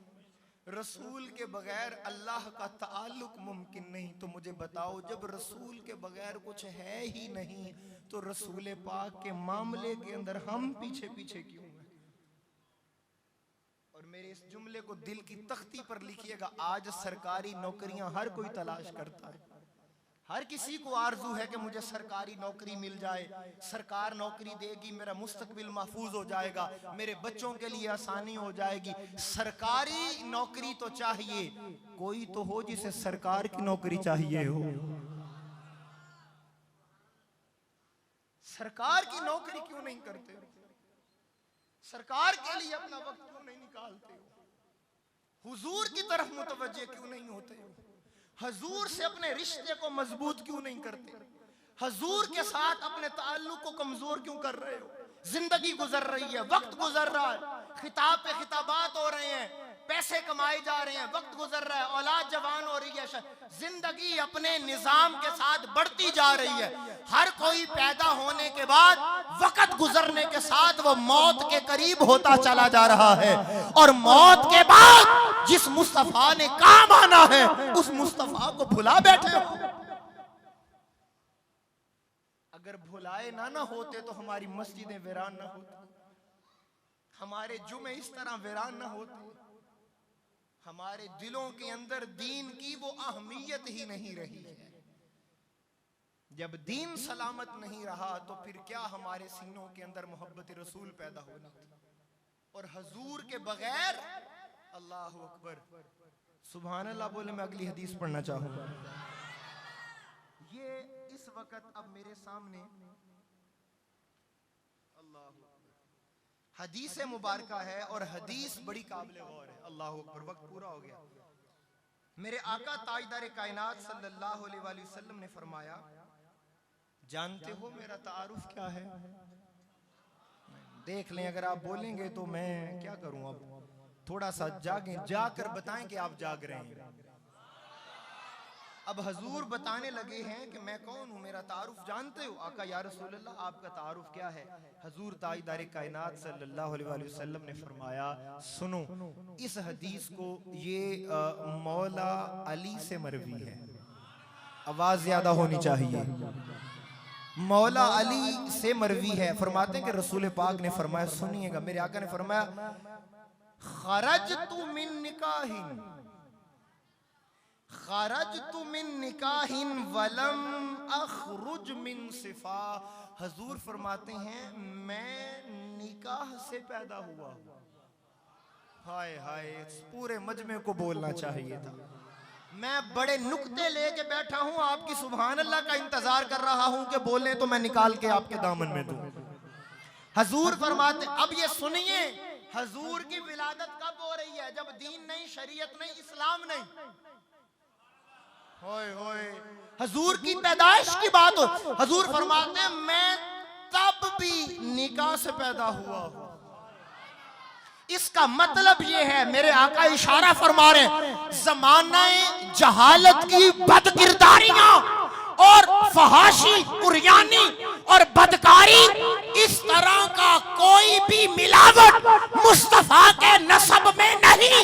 रसूल के बगैर अल्लाह का ताल्लुक मुमकिन नहीं। तो मुझे बताओ, जब रसूल के बगैर कुछ है ही नहीं तो रसूल पाक के मामले के अंदर हम पीछे पीछे क्यों हैं? और मेरे इस जुमले को दिल की तख्ती पर लिखिएगा। आज सरकारी नौकरियां हर कोई तलाश करता है, हर किसी को आरजू है कि मुझे सरकारी नौकरी मिल जाए, सरकार नौकरी देगी, मेरा मुस्तकबिल महफूज हो जाएगा, मेरे बच्चों के लिए आसानी हो जाएगी। सरकारी नौकरी तो चाहिए, कोई तो हो जिसे सरकार की नौकरी चाहिए हो। सरकार की नौकरी क्यों नहीं करते हो? सरकार के लिए अपना वक्त क्यों नहीं निकालते हो? हुजूर की तरफ मुतवज्जे क्यों नहीं होते हो? हजूर से अपने रिश्ते को मजबूत क्यों नहीं करते? हजूर के साथ अपने ताल्लुक को कमजोर क्यों कर रहे हो? जिंदगी गुजर रही है, वक्त गुजर रहा है, खिताब पे खिताबात हो रहे हैं, पैसे कमाए जा रहे हैं, वक्त गुजर रहा है, औलाद जवान हो रही है, जिंदगी अपने निजाम के साथ बढ़ती जा रही है। हर कोई पैदा होने के बाद वक्त गुजरने के साथ वो मौत के करीब होता चला जा रहा है। और मौत के बाद जिस मुस्तफा ने काम आना है उस मुस्तफा को भुला बैठे हो। अगर भुलाए ना होते तो हमारी मस्जिदें वीरान ना होती, हमारे जुमे इस तरह वीरान ना होते, हमारे दिलों के अंदर दीन की वो अहमियत ही नहीं रही है। जब दीन सलामत नहीं रहा तो फिर क्या हमारे सीनों के अंदर मोहब्बत रसूल पैदा होनी थी? और हजूर के बगैर, अल्लाह अकबर, सुभान अल्लाह बोले मैं अगली हदीस पढ़ना चाहूंगा। ये इस वक्त अब मेरे सामने अल्लाह हदीस मुबारका है और हदीस बड़ी काबिल गौर है। अल्लाह अकबर, वक्त पूरा हो गया। मेरे आका ताजदार कायनात सल्लल्लाहु अलैहि वसल्लम ने फरमाया, जानते हो मेरा तारुफ क्या है? देख लें, अगर आप बोलेंगे तो मैं क्या करूं। अब थोड़ा सा जागे, जाकर बताएं कि आप जाग रहे हैं। अब हजूर बताने लगे हैं कि मैं कौन हूं, मेरा तारुफ जानते हो? आका या रसूल अल्लाह, आपका तारुफ क्या है? हजूर ताजदार कायनात सल्लल्लाहु अलैहि वसल्लम ने फरमाया, सुनो, इस हदीस को ये मौला अली से मरवी है। आवाज ज्यादा होनी चाहिए। मौला अली से मरवी है। फरमाते हैं कि रसूल पाक ने फरमाया, सुनिएगा, मेरे आका ने फरमाया, खरजतु मिन निकाहिन, खरजतु मिन निकाहिन वलम अखरुज मिन सिफा। हजूर फरमाते हैं, मैं निकाह से पैदा हुआ हूं। हाय हाय, पूरे मजमे को बोलना चाहिए था। मैं बड़े नुक्ते लेके बैठा हूं, आपकी सुभान अल्लाह का इंतजार कर रहा हूं कि बोले तो मैं निकाल के आपके दामन में दूं। हजूर फरमाते, अब ये सुनिए, हजूर की विलादत कब हो रही है? जब दीन नहीं, शरीयत नहीं, इस्लाम नहीं। होए होए, हजूर की पैदाइश की बात हो। हजूर फरमाते हैं मैं तब भी निकाह से पैदा हुआ हूं। इसका मतलब ये है, मेरे आका इशारा फरमा रहे हैं, ज़माने जहालत की बदकिरदारियां और फहाशी, उरियानी और बदकारी, इस तरह का कोई भी मिलावट मुस्तफा के नसब में नहीं।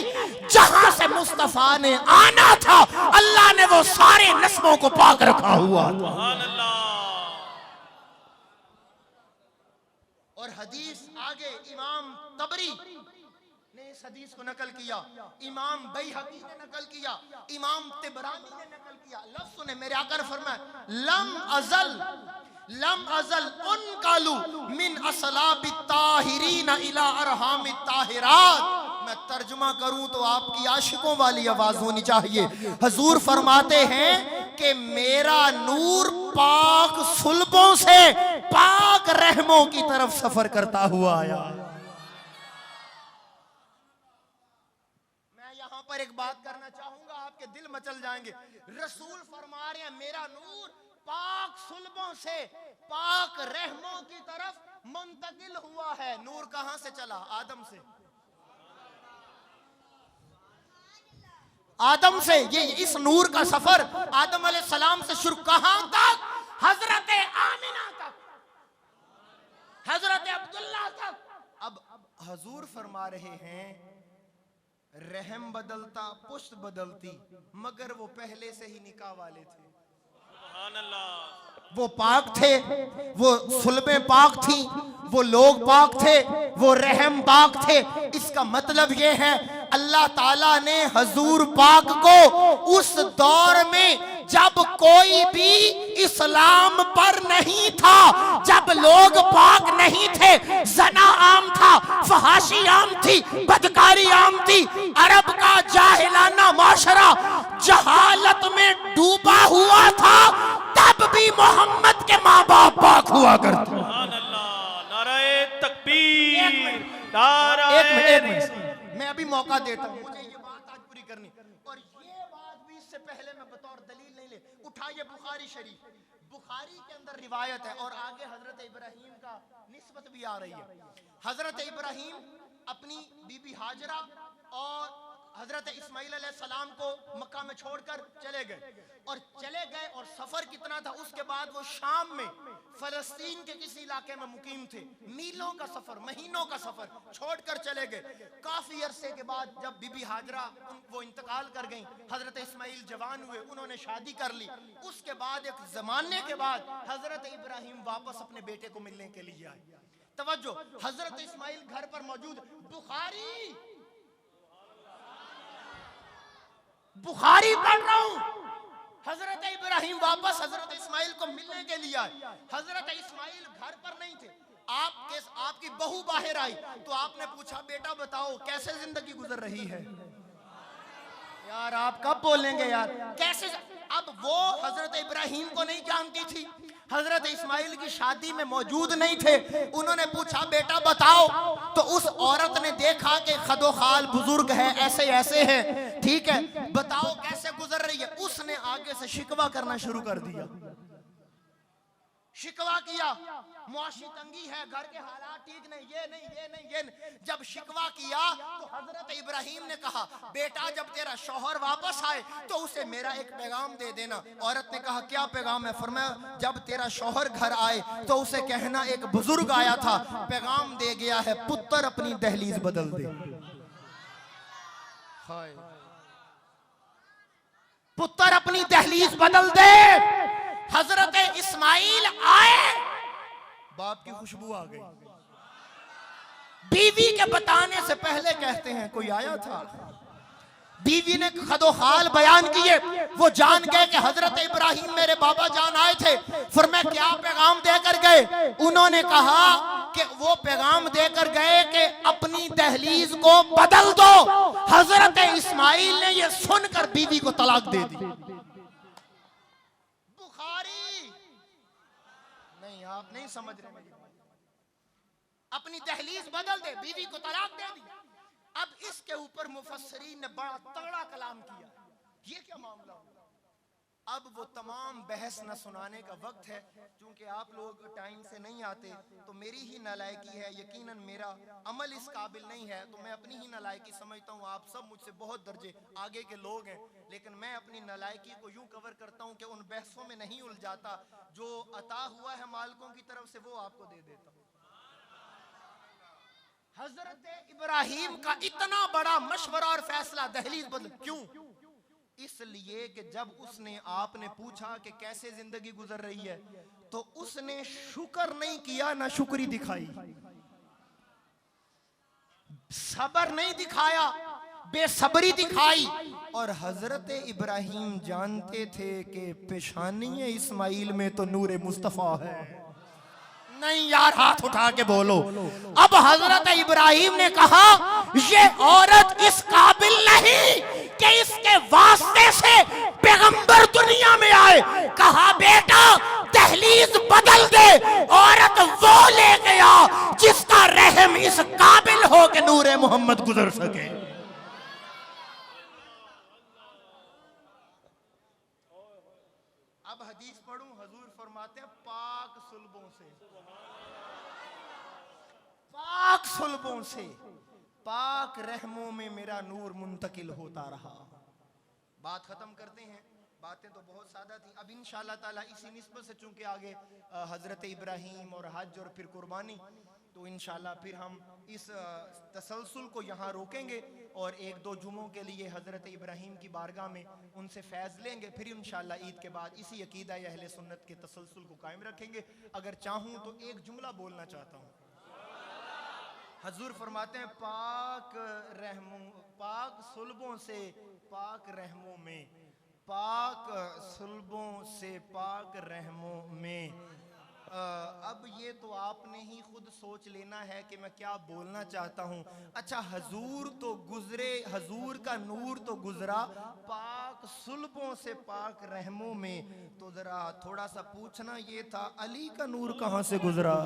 जहां से मुस्तफा ने आना था, अल्लाह ने वो सारे नस्बों को पाक रखा हुआ। सुभान अल्लाह। और हदीस आगे इमाम तबरी ने इस हदीस को नकल किया, इमाम बैहकी ने नकल किया, इमाम तिबरानी ने नकल किया। लफ्ज़ सुने, मेरे आका ने फरमाया, लम अजल उनकालू मिन असलाबित ताहिरीन इला अरहामित ताहिरात। मैं तर्जुमा करूं तो आपकी आशिकों वाली आवाज होनी चाहिए। हजूर फरमाते हैं कि मेरा नूर पाक सुल्बों से पाक रहमों की तरफ सफर करता हुआ आया। मैं यहां पर एक बात करना चाहूंगा, आपके दिल मचल जाएंगे। रसूल फरमा रहे हैं मेरा नूर पाक सुल्बों से पाक रहमों की तरफ मुंतकिल हुआ है। नूर कहां से चला? आदम से। आदम से, ये इस नूर का सफर आदम अलैहिस्सलाम से शुरू कहां तक? हजरत आमिना तक, हजरत अब्दुल्ला तक। अब हजूर फरमा रहे हैं रहम बदलता, पुश्त बदलती, मगर वो पहले से ही निकाह वाले थे। सुभान अल्लाह। वो पाक थे, वो सुलबें पाक थी, वो लोग पाक थे, वो रहम पाक थे। इसका मतलब ये है अल्लाह ताला ने हजूर पाक को उस दौर में जब कोई भी इस्लाम पर नहीं था, जब लोग पाक नहीं थे, जना आम था, फहाशी आम थी, बदकारी आम थी, अरब का जाहिलाना माशरा जहालत में डूबा हुआ था, तब भी मोहम्मद के माँ बाप पाक हुआ करते। सुभान अल्लाह। नाराए तकबीर, एक मिनट मैं अभी मौका देता हूं, मुझे ये बात आज पूरी करनी। और ये बात भी इससे पहले मैं बतौर दलील नहीं ले, उठाइए बुखारी शरीफ। बुखारी के अंदर रिवायत है और आगे हजरत इब्राहिम का निस्बत भी आ रही है। हजरत इब्राहिम अपनी बीबी हाजरा और हजरत इस्माइल अलैहिस्सलाम को मक्का में छोड़कर चले गए और सफर कितना था, उसके बाद वो शाम में फलस्तीन के किसी इलाके में मुकीम थे। मीलों का सफर, महीनों का सफर छोड़कर चले गए। काफी अरसे के बाद जब बीबी हाजरा वो इंतकाल कर गईं, हजरत इस्माइल जवान हुए, उन्होंने शादी कर ली। उसके बाद एक जमाने के बाद हजरत इब्राहिम वापस अपने बेटे को मिलने के लिए आए। तवज्जो, हजरत इस्माइल घर पर मौजूद। बुखारी पढ़ रहा हूं। हजरत इब्राहिम वापस हजरत इस्माइल को मिलने के लिए आए। हजरत इस्माइल घर पर नहीं थे। आपकी बहू बाहर आई तो आपने पूछा, बेटा बताओ कैसे जिंदगी गुजर रही है? यार आप कब बोलेंगे यार, कैसे? अब वो हजरत इब्राहिम को नहीं जानती थी, हजरत इस्माइल की शादी में मौजूद नहीं थे। उन्होंने पूछा, बेटा बताओ। तो उस औरत ने देखा कि खदोखाल बुजुर्ग है, ऐसे ऐसे है, ठीक है, बताओ कैसे गुजर रही है। उसने आगे से शिकवा करना शुरू कर दिया। शिकवा किया, मुआशी तंगी है, घर के हालात ठीक नहीं, ये नहीं। जब शिकवा किया तो हजरत इब्राहिम ने कहा, बेटा जब तेरा शौहर वापस आए तो उसे मेरा एक पैगाम दे देना। औरत ने कहा, क्या पैगाम है? फरमाया, जब तेरा शौहर घर आए तो उसे कहना एक बुजुर्ग आया था, पैगाम दे गया है, पुत्र अपनी दहलीज बदल दे। पुत्र अपनी दहलीज बदल दे। हजरत इस्माइल आए, बाप की खुशबू आ गई। बीवी के बताने से पहले कहते हैं कोई आया था। बीवी ने खदोखाल बयान किए, वो जान गए कि हजरत इब्राहिम मेरे बाबा जान आए थे। फिर मैं क्या पैगाम देकर गए? उन्होंने कहा कि वो पैगाम देकर गए कि अपनी दहलीज को बदल दो। हजरत इस्माइल ने ये सुनकर बीवी को तलाक दे दी। बुखारी नहीं, आप नहीं समझ रहे मेरी बात। अपनी दहलीज बदल दे, बीवी को तलाक दे दी। अब इसके ऊपर मुफस्सरीन ने बड़ा तगड़ा कलाम किया, ये क्या मामला हुआ। अब वो तमाम बहस न सुनाने का वक्त है, क्योंकि आप लोग टाइम से नहीं आते तो मेरी ही नालायकी है, यकीनन मेरा अमल इस काबिल नहीं है, तो मैं अपनी ही नालायकी समझता हूँ। आप सब मुझसे बहुत दर्जे आगे के लोग हैं, लेकिन मैं अपनी नालायकी को यूं कवर करता हूँ कि उन बहसों में नहीं उलझाता। जो अता हुआ है मालिकों की तरफ से वो आपको दे देता हूँ। हजरत इब्राहिम का इतना बड़ा मशवरा और फैसला, दहलीज बदल, क्यों? इसलिए कि जब उसने आपने पूछा कि कैसे जिंदगी गुजर रही है, तो उसने शुक्र नहीं किया, ना शुक्री दिखाई, सबर नहीं दिखाया, बेसब्री दिखाई। और हजरत इब्राहिम जानते थे कि पेशानी इस्माइल में तो नूरे मुस्तफा है। नहीं यार, हाथ उठा के बोलो। अब हजरत इब्राहिम ने कहा ये औरत इस काबिल नहीं कि इसके वास्ते से पैगंबर दुनिया में आए। कहा बेटा दहलीज बदल दे, औरत वो ले गया जिसका रहम इस काबिल हो कि नूरे मोहम्मद गुजर सके। अब हदीस पढ़ूं, हुजूर फरमाते हैं पाक सुल्बों से, पाक सुल्बों से, पाक रहमों में मेरा नूर मुंतकिल होता रहा। बात खत्म करते हैं, बातें तो बहुत सादा थी। अब इंशाअल्लाह ताला इसी निस्बत से चूंकि आगे हजरत इब्राहिम और हज और फिर कुर्बानी, तो इंशाअल्लाह फिर हम इस तसलसल को यहाँ रोकेंगे और एक दो जुमों के लिए हजरत इब्राहिम की बारगाह में उनसे फैज़ लेंगे। फिर इंशाअल्लाह ईद के बाद इसी अकीदा अहले सुन्नत के तसलसल को कायम रखेंगे। अगर चाहूँ तो एक जुमला बोलना चाहता हूँ। हजूर फरमाते हैं पाक रहमों, पाक सुल्बों से पाक रहमों में, पाक सुल्बों से पाक रहमों में। अब ये तो आपने ही खुद सोच लेना है कि मैं क्या बोलना चाहता हूँ। अच्छा, हजूर तो गुजरे, हजूर का नूर तो गुजरा पाक सुल्बों से पाक रहमों में, तो जरा थोड़ा सा पूछना ये था अली का नूर कहाँ से गुजरा।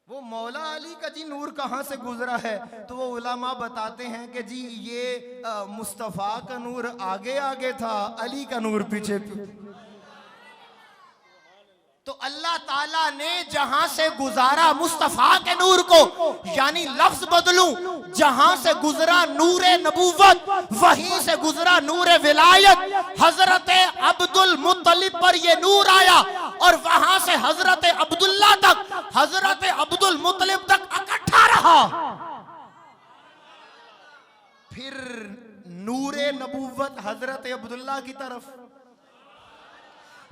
वो मौला अली का जी नूर कहाँ से गुजरा है, तो वो उलमा बताते हैं कि जी ये मुस्तफ़ा का नूर आगे आगे था, अली का नूर पीछे। तो अल्लाह ताला ने जहां से गुजारा मुस्तफ़ा के नूर को, यानी लफ्ज बदलूं, जहां से गुजरा नूरे नबूवत, वहीं से गुजरा नूरे विलायत। हजरत अब्दुल मुत्तलिब पर ये नूर आया और वहां से हजरत अब्दुल्ला तक, हजरत अब्दुल मुत्तलिब तक इकट्ठा रहा। फिर नूरे नबूवत हजरत अब्दुल्ला की तरफ,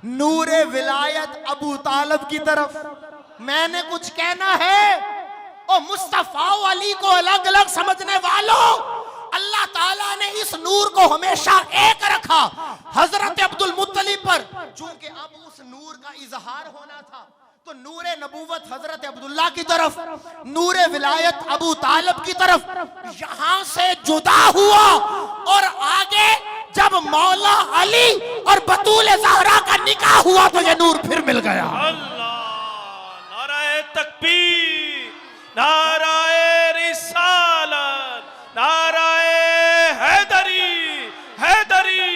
नूरे विलायत अबू तालिब की तरफ। मैंने कुछ कहना है, और मुस्तफा अली को अलग अलग समझने वालों, अल्लाह ताला ने इस नूर को हमेशा एक रखा हजरत अब्दुल मुत्तलिब पर, चूंकि अब उस नूर का इजहार होना था। तो नूरे नबूवत हजरत अब्दुल्ला की तरफ, नूरे विलायत अबू तालिब की तरफ, यहां से जुदा हुआ। और आगे जब मौला अली और बतूल ज़हरा का निकाह हुआ तो ये नूर फिर मिल गया। अल्लाह, नाराए तकबीर, नाराए रिसालत, नाराए हैदरी, हैदरी,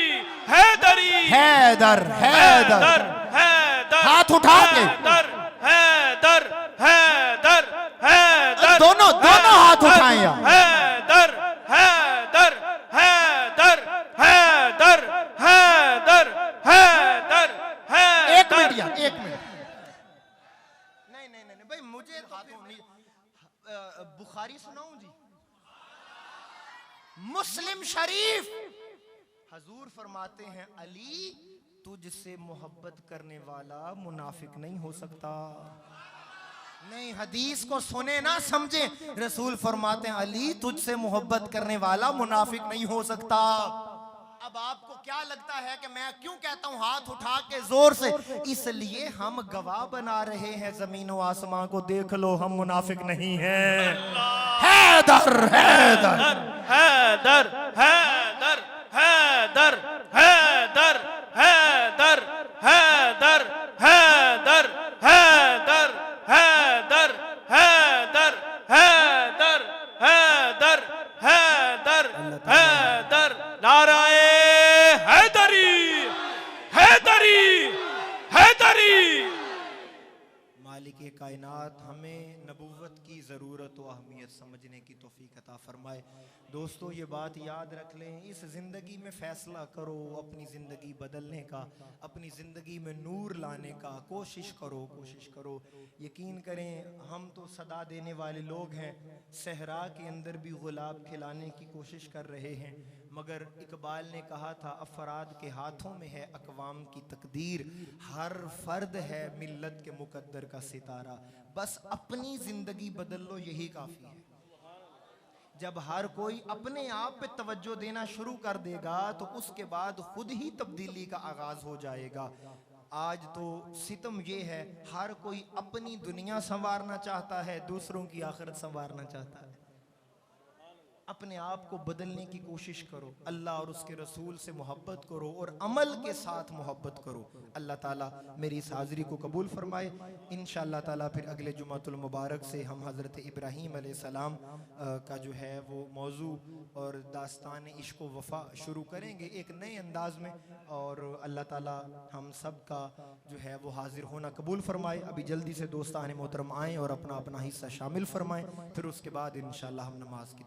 हैदरी, हैदर, हैदर, हैदर, हाथ उठा के, हैदर, हैदर, हैदर, दोनों दोनों हाथ उठाएं यार। हैदर, हैदर, हैदर, हैदर, हैदर, हैदर, हैदर। एक मिनट यार, एक मिनट। नहीं नहीं नहीं भाई, मुझे हाथों नहीं। बुखारी सुनाऊं जी, मुस्लिम शरीफ, हजूर फरमाते हैं अली तुझसे मोहब्बत करने वाला मुनाफिक नहीं हो सकता। नहीं, हदीस को सुने ना समझे, रसूल फरमाते हैं अली तुझसे मोहब्बत करने वाला मुनाफिक नहीं हो सकता। अब आपको क्या लगता है कि मैं क्यों कहता हूं हाथ उठा के जोर से? इसलिए हम गवाह बना रहे हैं जमीन व आसमां को, देख लो हम मुनाफिक नहीं हैं। हैदर हैदर हैदर हैदर हैदर हैदर हैदर हैदर हैदर हैदर हैदर हैदर हैदर हैदर हैदर हैदर नाराए हैदरी हैदरी हैदरी। मालिक कायनात हमें नबूवत की ज़रूरत व अहमियत समझने की तौफीक अता फरमाए। दोस्तों ये बात याद रख लें, इस ज़िंदगी में फ़ैसला करो अपनी ज़िंदगी बदलने का, अपनी ज़िंदगी में नूर लाने का कोशिश करो। यकीन करें हम तो सदा देने वाले लोग हैं, सहरा के अंदर भी गुलाब खिलाने की कोशिश कर रहे हैं, मगर इकबाल ने कहा था अफराद के हाथों में है अकवाम की तकदीर, हर फर्द है मिल्लत के मुकद्दर का सितारा। बस अपनी ज़िंदगी बदल लो, यही काफ़ी है। जब हर कोई अपने आप पे तवज्जो देना शुरू कर देगा तो उसके बाद खुद ही तब्दीली का आगाज हो जाएगा। आज तो सितम ये है, हर कोई अपनी दुनिया संवारना चाहता है, दूसरों की आखिरत संवारना चाहता है। अपने आप को बदलने की कोशिश करो, अल्लाह और उसके रसूल से मोहब्बत करो और अमल के साथ मोहब्बत करो। अल्लाह ताला मेरी इस हाज़िरी को कबूल फरमाए। इंशाअल्लाह ताला फिर अगले जुमातुल मुबारक से हम हज़रत इब्राहीम अलैहिस्सलाम का जो है वो मौजू और दास्तान इश्क व वफ़ा शुरू करेंगे एक नए अंदाज में, और अल्लाह ताला हम सब का जो है वो हाजिर होना कबूल फरमाए। अभी जल्दी से दोस्तान मोहतरम आएँ और अपना अपना हिस्सा शामिल फरमाएँ, फिर उसके बाद इंशाअल्लाह हम नमाज की